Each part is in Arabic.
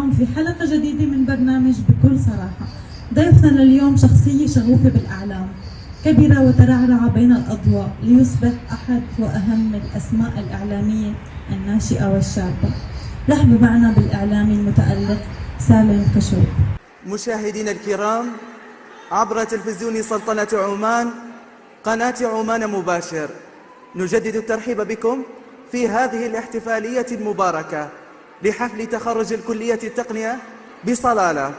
الكرام، في حلقة جديدة من برنامج بكل صراحة. ضيفنا لليوم شخصية شغوفة بالأعلام، كبر وترعرع بين الأضواء ليصبح أحد وأهم الأسماء الإعلامية الناشئة والشابة. رحبوا معنا بالإعلامي المتألق سالم كشوب. مشاهدينا الكرام، عبر تلفزيون سلطنة عمان قناة عمان مباشر، نجدد الترحيب بكم في هذه الاحتفالية المباركة لحفل تخرج الكلية التقنية بصلالة.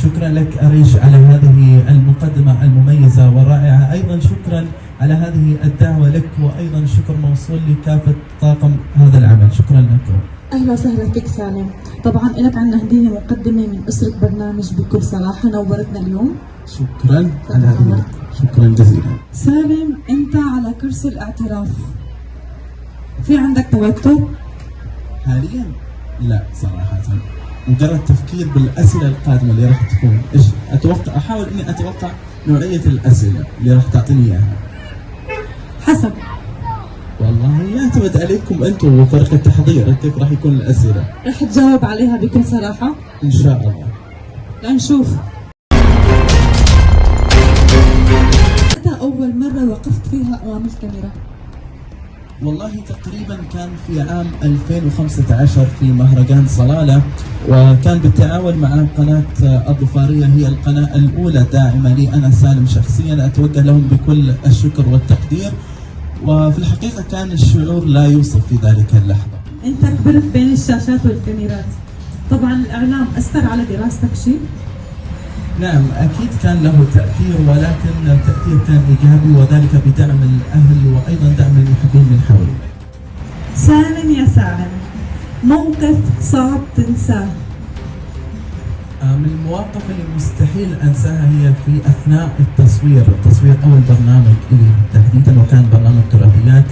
شكرا لك أريج على هذه المقدمة المميزة والرائعة. أيضا شكرا على هذه الدعوة لك، وأيضا شكر موصول لكافة طاقم هذا العمل. شكرا لكم. أهلا وسهلا فيك سالم. طبعا لك عنا هدية مقدمة من أسرة برنامج بكل صراحة، نورتنا اليوم. شكرا على هذه، شكرا جزيلا. سالم، أنت على كرسي الاعتراف، في عندك توتر؟ حاليا لا صراحة، مجرد تفكير بالأسئلة القادمة اللي راح تكون إيش أتوقع، أحاول إني أتوقع نوعية الأسئلة اللي راح تعطيني إياها. حسب والله يعتمد عليكم أنتم وفريق التحضير كيف راح يكون الأسئلة. رح تجاوب عليها بكل صراحة؟ إن شاء الله. لنشوف. متى أول مرة وقفت فيها أمام الكاميرا؟ والله تقريبا كان في عام 2015 في مهرجان صلالة، وكان بالتعاون مع قناة الظفارية، هي القناة الأولى داعمة لي أنا سالم شخصيا، أتوجه لهم بكل الشكر والتقدير. وفي الحقيقة كان الشعور لا يوصف في ذلك اللحظة. أنت كبرت بين الشاشات والكاميرات، طبعا الإعلام أثر على دراستك شيء؟ نعم أكيد كان له تأثير، ولكن التأثير كان إيجابي، وذلك بدعم الأهل وأيضا دعم المحبين من حولي. سالم يا سالم، موقف صعب تنساه؟ من المواقف اللي مستحيل أنساها هي في أثناء تصوير أول برنامج لي تحديدا، وكان برنامج تراثيات،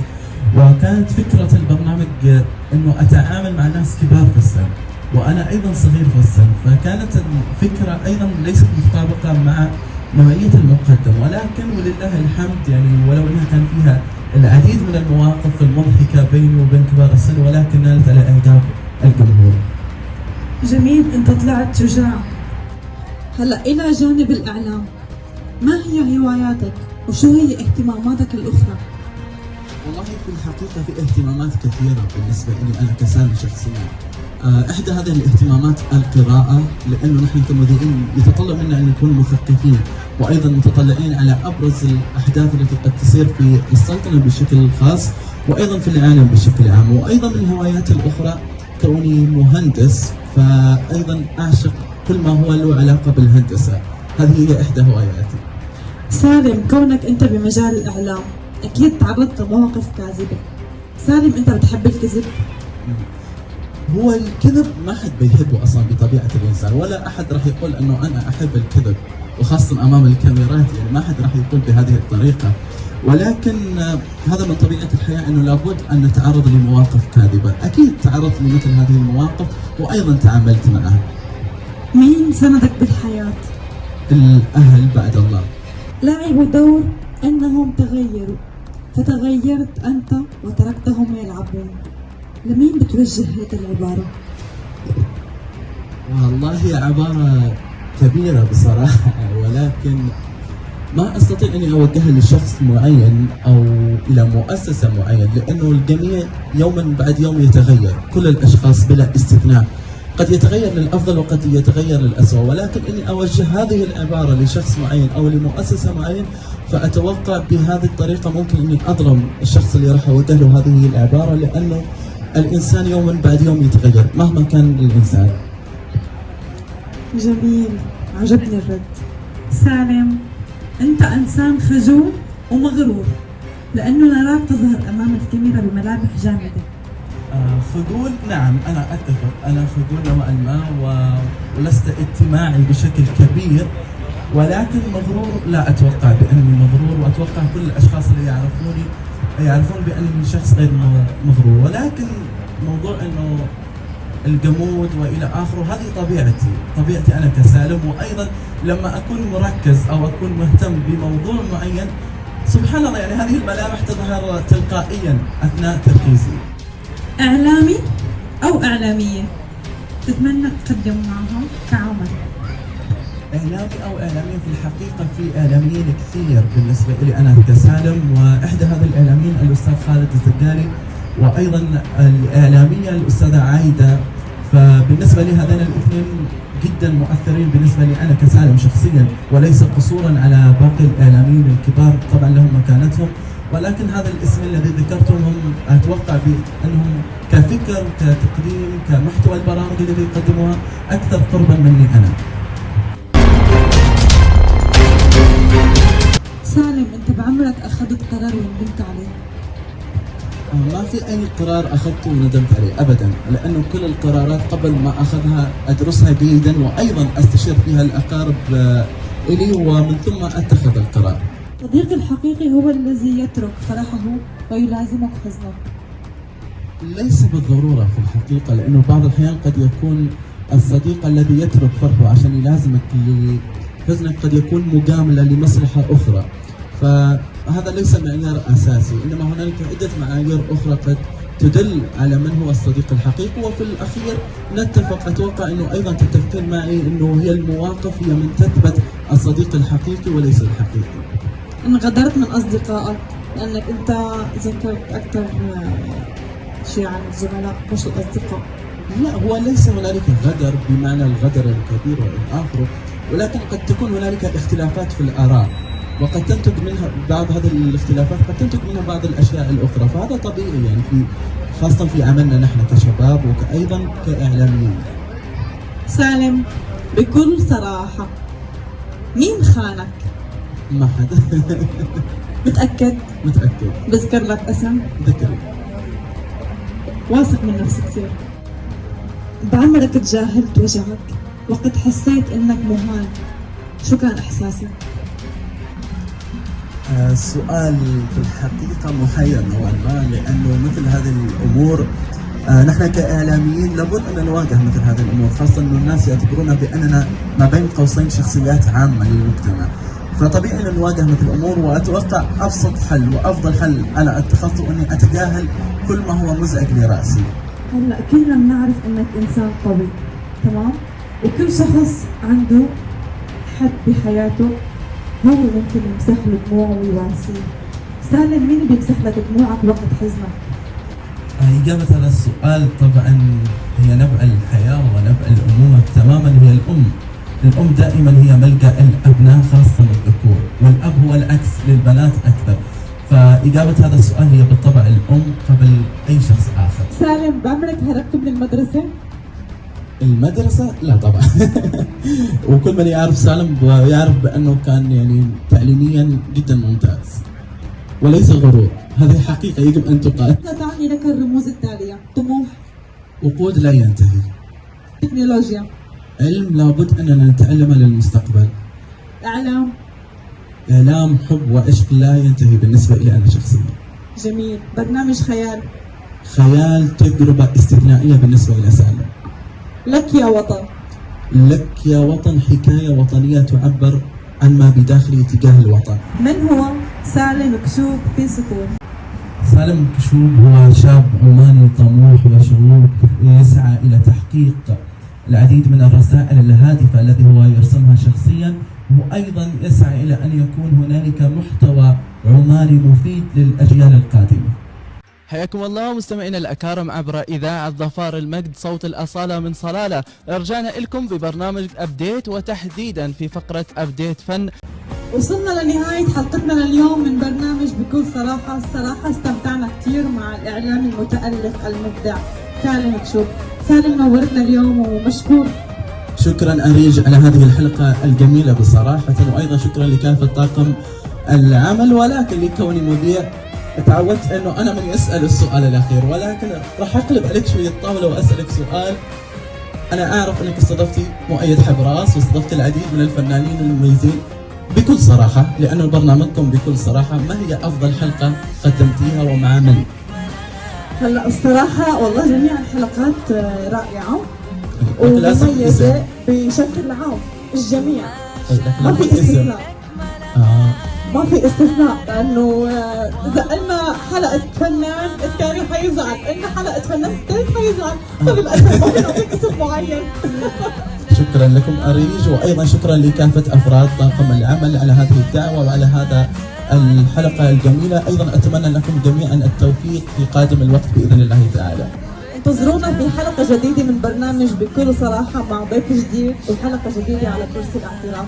وكانت فكرة البرنامج أنه أتعامل مع ناس كبار في السن وأنا أيضا صغير في السن، فكانت الفكرة أيضا ليست مطابقة مع نوعية المقدم، ولكن ولله الحمد يعني ولو أنها كان فيها العديد من المواقف المضحكة بيني وبين كبار السن، ولكن نالت على إعجاب الجمهور. جميل، أنت طلعت شجاع. هلأ إلى جانب الإعلام، ما هي هواياتك وشو هي اهتماماتك الأخرى؟ والله في الحقيقة في اهتمامات كثيرة بالنسبة لي أنا كسالم شخصيا. إحدى هذه الاهتمامات القراءة، لأنه نحن كمذيعين يتطلب منا أن نكون مثقفين، وأيضا متطلعين على أبرز الأحداث التي قد تصير في السلطنة بشكل خاص، وأيضا في العالم بشكل عام. وأيضا من هواياتي الأخرى كوني مهندس، فأيضا أعشق كل ما هو له علاقة بالهندسة، هذه هي إحدى هواياتي. سالم، كونك أنت بمجال الإعلام أكيد تعرضت لمواقف كاذبة. سالم، أنت بتحب الكذب؟ هو الكذب ما حد بيحبه أصلا بطبيعة الإنسان، ولا أحد راح يقول أنه أنا أحب الكذب، وخاصة أمام الكاميرات، يعني ما حد راح يقول بهذه الطريقة، ولكن هذا من طبيعة الحياة أنه لابد أن نتعرض لمواقف كاذبة. أكيد تعرضت لمثل هذه المواقف وأيضا تعاملت معها. مين سندك بالحياة؟ الأهل بعد الله. لعبوا دور أنهم تغيروا، فتغيرت أنت وتركتهم يلعبون. لمين بتوجه هيك العبارة؟ والله هي عبارة كبيرة بصراحة، ولكن ما أستطيع أني أوجهها لشخص معين أو إلى مؤسسة معين، لأنه الجميع يوما بعد يوم يتغير، كل الأشخاص بلا استثناء قد يتغير للأفضل وقد يتغير للأسوأ، ولكن إني أوجه هذه العبارة لشخص معين أو لمؤسسة معين، فأتوقع بهذه الطريقة ممكن إني أظلم الشخص اللي راح أوجه له هذه العبارة، لأنه الإنسان يوما بعد يوم يتغير مهما كان الإنسان. جميل، عجبني الرد. سالم، أنت إنسان خجول ومغرور، لأنه نراك تظهر أمام الكاميرا بملامح جامدة. خجول، نعم أنا أتفق، أنا خجول نوعا ما ولست اجتماعي بشكل كبير، ولكن مغرور لا أتوقع بأنني مغرور، وأتوقع كل الأشخاص اللي يعرفوني يعرفون بأنني شخص غير مغرور، ولكن موضوع أنه الجمود وإلى آخره هذه طبيعتي أنا كسالم، وأيضا لما أكون مركز أو أكون مهتم بموضوع معين سبحان الله يعني هذه الملامح تظهر تلقائيا أثناء تركيزي. إعلامي أو إعلامية؟ تتمنى تقدم معهم كعمل؟ إعلامي أو إعلامية، في الحقيقة في إعلاميين كثير بالنسبة لي أنا كسالم، وإحدى هذه الإعلاميين الأستاذ خالد الزقالي، وأيضا الإعلامية الأستاذة عايدة. فبالنسبة لي هذين الاثنين جدا مؤثرين بالنسبة لي أنا كسالم شخصيا، وليس قصورا على باقي الإعلاميين الكبار، طبعا لهم مكانتهم، ولكن هذا الاسم الذي ذكرتهم أتوقع بأنهم كفكر كتقديم كمحتوى البرامج الذي يقدموها أكثر قربا مني أنا. سالم، انت بعمرك اخذت قرار وندمت عليه؟ ما في أي قرار أخذته وندمت عليه أبدا، لأنه كل القرارات قبل ما أخذها أدرسها جيدا، وأيضا أستشير فيها الأقارب إلي، ومن ثم أتخذ القرار. صديقي الحقيقي هو الذي يترك فرحه ويلازمك حزنك. ليس بالضرورة في الحقيقة، لأنه بعض الأحيان قد يكون الصديق الذي يترك فرحه عشان يلازمك لحزنك قد يكون مجاملة لمصلحة أخرى، فهذا ليس معيار أساسي، إنما هنالك عدة معايير أخرى قد تدل على من هو الصديق الحقيقي. وفي الأخير نتفق، أتوقع أنه أيضا تتفقين معي أنه هي المواقف هي من تثبت الصديق الحقيقي وليس الحقيقي. انغدرت من أصدقائك لأنك أنت ذكرت أكثر شيء عن الزملاء مش الأصدقاء. لا، هو ليس هنالك غدر بمعنى الغدر الكبير والآخر، ولكن قد تكون هنالك اختلافات في الآراء، وقد تنتج منها بعض هذه الاختلافات قد تنتج منها بعض الأشياء الأخرى، فهذا طبيعي يعني خاصة في عملنا نحن كشباب وأيضا كإعلاميين. سالم، بكل صراحة مين خانك؟ ما حدا. متأكد؟ متأكد. بذكر لك اسم؟ ذكري. واثق من نفسك كثير. بعمرك تجاهلت وجعك وقد حسيت انك مهان، شو كان احساسك؟ سؤال في الحقيقة محير نوعا ما، لأنه مثل هذه الأمور نحن كإعلاميين لابد أن نواجه مثل هذه الأمور، خاصة أن الناس يعتبرون بأننا ما بين قوسين شخصيات عامة للمجتمع، فطبيعي أن نواجه مثل الأمور. وأتوقع أبسط حل وأفضل حل أنا اتخذته أني أتجاهل كل ما هو مزعج لرأسي. هلا كلنا بنعرف انك انسان قوي، تمام؟ وكل شخص عنده حد بحياته هو ممكن يمسح له دموعه ويواسيه. سالم، مين بيمسح لك دموعك وقت حزنك؟ إجابة هذا السؤال طبعا هي نبع الحياة ونبع الأمومة تماما، هي الأم. الأم دائما هي ملجأ الأبناء خاصة الذكور، والأب هو العكس للبنات أكثر، فإجابة هذا السؤال هي بالطبع الأم قبل أي شخص آخر. سالم، بعمرك هربت من المدرسة؟ المدرسة؟ لا طبعا. وكل من يعرف سالم يعرف بأنه كان يعني تعليميا جدا ممتاز، وليس غرور، هذه حقيقة يجب أن تقال. تعني لك الرموز التالية: طموح، وقود لا ينتهي، تكنولوجيا، علم لابد أننا نتعلمه للمستقبل، إعلام، إعلام حب وعشق لا ينتهي بالنسبة لي أنا شخصيا. جميل. برنامج خيال، خيال تجربة استثنائية بالنسبة إلى سالم. لك يا وطن، لك يا وطن حكاية وطنية تعبر عن ما بداخلي تجاه الوطن. من هو سالم كشوب في سطور؟ سالم كشوب هو شاب عماني طموح وشغوف يسعى إلى تحقيق العديد من الرسائل الهادفة التي هو يرسمها شخصيا، وأيضا يسعى إلى أن يكون هنالك محتوى عماني مفيد للأجيال القادمة. حياكم الله مستمعينا الأكارم عبر إذاعة ظفار المجد صوت الأصالة من صلالة. رجعنا لكم ببرنامج أبديت، وتحديدا في فقرة أبديت فن. وصلنا لنهاية حلقتنا لليوم من برنامج بكل صراحة. الصراحة استمتعنا كثير مع الإعلامي المتألق المبدع سالم كشوب. سالم، نورتنا اليوم ومشكور. شكرا أريج على هذه الحلقة الجميلة بصراحة، وأيضا شكرا لكافة طاقم العمل، ولكن لكوني مذيع تعودت انه انا من يسال السؤال الاخير، ولكن راح اقلب عليك شويه الطاوله واسالك سؤال. انا اعرف انك استضفتي مؤيد حبراس واستضفت العديد من الفنانين المميزين، بكل صراحه لانه برنامجكم بكل صراحه، ما هي افضل حلقه قدمتيها ومع من؟ هلا الصراحه والله جميع الحلقات رائعه ومميزه بشكل عام، الجميع ما في استثناء. ما في استثناء، لانه اذا قلنا حلقه فنان الثاني حيزعل، قلنا حلقه فنان الثالث حيزعل، فللاسف ما بنعطيك اسم معين. شكرا لكم أريج، وأيضا شكرا لكافة أفراد طاقم العمل على هذه الدعوة وعلى هذا الحلقة الجميلة. أيضا أتمنى لكم جميعا التوفيق في قادم الوقت بإذن الله تعالى. انتظرونا في حلقة جديدة من برنامج بكل صراحة مع ضيف جديد وحلقة جديدة على كرسي الاعتراف.